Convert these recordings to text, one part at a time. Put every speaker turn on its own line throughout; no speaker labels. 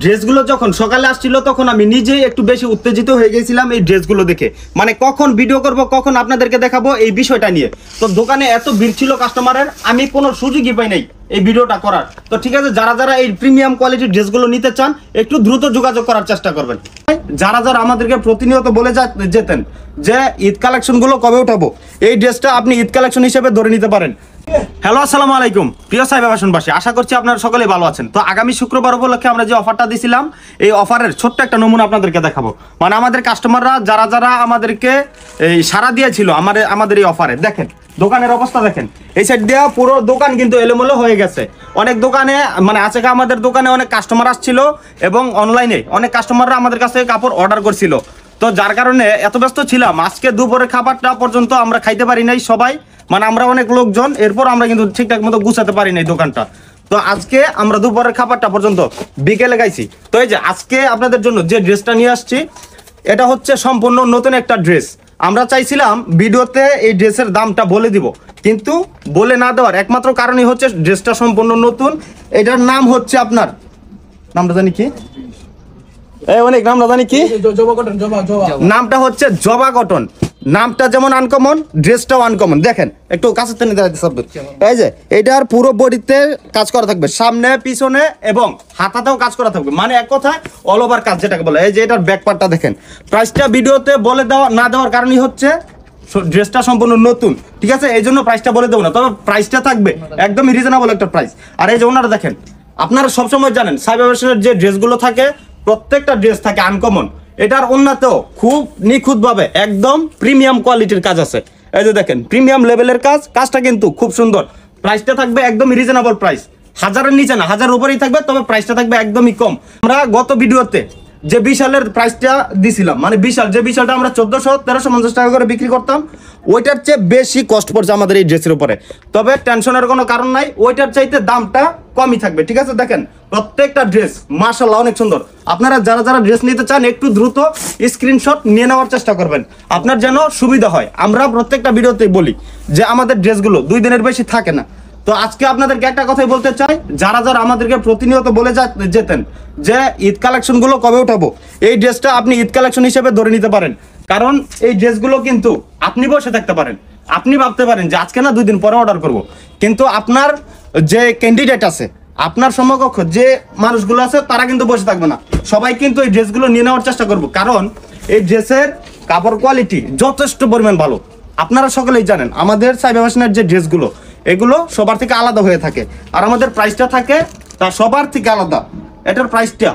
ড্রেসগুলো যখন সকালে আসছিল তখন আমি নিজেই একটু বেশি উত্তেজিত হয়ে গেছিলাম এই ড্রেসগুলো দেখে। মানে কখন ভিডিও করব, কখন আপনাদেরকে দেখাবো এই বিষয়টা নিয়ে। তো দোকানে এত ভিড় ছিল কাস্টমারের, আমি কোনো সুযোগই পাই নাই এই ভিডিওটা করার। তো ঠিক আছে, যারা যারা এই প্রিমিয়াম কোয়ালিটির ড্রেসগুলো নিতে চান একটু দ্রুত যোগাযোগ করার চেষ্টা করবেন। যারা যারা আমাদেরকে প্রতিনিয়ত বলে যেতেন যে ঈদ কালেকশনগুলো কবে উঠাবো, এই ড্রেসটা আপনি ঈদ কালেকশন হিসেবে ধরে নিতে পারেন। হ্যালো, আসসালামু আলাইকুম প্রিয় সাইবা ফ্যাশনবাসী, আশা করছি আপনারা সকলেই ভালো আছেন। তো আগামী শুক্রবার উপলক্ষে আমরা যে অফারটা দিছিলাম, এই অফারের ছোট্ট একটা নমুনা আপনাদেরকে দেখাবো। মানে আমাদের কাস্টমাররা যারা যারা আমাদেরকে এই সাড়া দিয়েছিল আমাদের এই অফারে, দেখেন দোকানের অবস্থা দেখেন। এই সাইড দিয়ে পুরো দোকান কিন্তু এলোমেলো হয়ে গেছে। অনেক দোকানে মানে আছে, আমাদের দোকানে অনেক কাস্টমার আসছিল এবং অনলাইনে অনেক কাস্টমাররা আমাদের কাছে কাপড় অর্ডার করছিল। তো যার কারণে এত ব্যস্ত ছিলাম, আজকে দুপুরের খাবারটা পর্যন্ত আমরা খাইতে পারি নাই সবাই। মানে আমরা অনেক লোকজন, এরপর আমরা কিন্তু ঠিকঠাক মতো গুছাতে পারি নাই দোকানটা। তো আজকে আমরা দুপুরের খাবারটা পর্যন্ত বিকেলে গাইছি। তো এই যে আজকে আপনাদের জন্য যে ড্রেসটা নিয়ে আসছি, এটা হচ্ছে সম্পূর্ণ নতুন একটা ড্রেস। আমরা চাইছিলাম ভিডিওতে এই ড্রেসের দামটা বলে দিব, কিন্তু বলে না দেওয়ার একমাত্র কারণই হচ্ছে ড্রেসটা সম্পূর্ণ নতুন। এটার নাম হচ্ছে আপনার নামটা জানি কি, অনেক নামটা জানি কি, নামটা হচ্ছে জবা কটন। নামটা যেমন আনকমন, ড্রেসটাও আনকমন। দেখেন একটু কাছে টেনে দেখাতে, এই যে এটার পুরো বডিতে কাজ করা থাকবে, সামনে পিছনে এবং হাতাতেও কাজ করা থাকবে। মানে এক কথায় অল ওভার কাজ যেটাকে বলে। এই যে এটার ব্যাক পার্টটা দেখেন। প্রাইসটা ভিডিওতে বলে দেওয়া না দেওয়ার কারণই হচ্ছে ড্রেসটা সম্পূর্ণ নতুন, ঠিক আছে, এই জন্য প্রাইসটা বলে দেবো না। তবে প্রাইসটা থাকবে একদমই রিজনেবল একটা প্রাইস। আর এই যে ওনারা দেখেন, আপনারা সবসময় জানেন সাইবা ফ্যাশনের যে ড্রেসগুলো থাকে প্রত্যেকটা ড্রেস থাকে আনকমন। এটার অন্যতেও খুব নিখুঁতভাবে একদম প্রিমিয়াম কোয়ালিটির কাজ আছে। এই যে দেখেন প্রিমিয়াম লেভেলের কাজটা কিন্তু খুব সুন্দর। প্রাইসটা থাকবে একদমই রিজনেবল প্রাইস, 1000-এর নিচে না, 1000-এর উপরেই থাকবে। তবে প্রাইসটা থাকবে একদমই কম। আমরা গত ভিডিওতে যে বিশালের প্রাইসটা দিছিলাম, মানে বিশালটা আমরা 1400-1350 টাকা করে বিক্রি করতাম, ওইটার চেয়ে বেশি কষ্ট পড়ছে আমাদের এই ড্রেসের উপরে। তবে টেনশনের কোনো কারণ নাই, ওইটার চাইতে দামটা কমই থাকবে, ঠিক আছে। দেখেন প্রত্যেকটা ড্রেস মাশাআল্লাহ অনেক সুন্দর। আপনারা যারা যারা ড্রেস নিতে চান একটু দ্রুত স্ক্রিনশট নিয়ে নেওয়ার চেষ্টা করবেন, আপনার যেন সুবিধা হয়। আমরা প্রত্যেকটা ভিডিওতেই বলি যে আমাদের ড্রেসগুলো 2 দিনের বেশি থাকে না। তো আজকে আপনাদেরকে একটা কথাই বলতে চাই, যারা যারা আমাদেরকে প্রতিনিয়ত বলে যেতেন যে ঈদ কালেকশনগুলো কবে উঠাবো, এই ড্রেসটা আপনি ঈদ কালেকশন হিসেবে ধরে নিতে পারেন। কারণ এই ড্রেসগুলো কিন্তু আপনি বসে থাকতে পারেন, আপনি ভাবতে পারেন যে আজকে না 2 দিন পরে অর্ডার করব, কিন্তু আপনার যে ক্যান্ডিডেট আছে, আপনার সমকক্ষ যে মানুষগুলো আছে, তারা কিন্তু বসে থাকবে না। সবাই কিন্তু এই ড্রেসগুলো নিয়ে নেওয়ার চেষ্টা করবো, কারণ এই ড্রেসের কাপড় কোয়ালিটি যথেষ্ট পরিমাণ ভালো। আপনারা সকলেই জানেন আমাদের সাইবা ফ্যাশনের যে ড্রেসগুলো, এগুলো সবার থেকে আলাদা হয়ে থাকে। আর আমাদের প্রাইসটা থাকে তার সবার থেকে আলাদা। এটার প্রাইসটা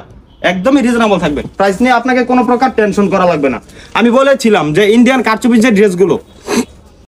একদমই রিজনেবল থাকবে, প্রাইস নিয়ে আপনাকে কোনো প্রকার টেনশন করা লাগবে না। আমি বলেছিলাম যে ইন্ডিয়ান কারচুপির যে ড্রেসগুলো,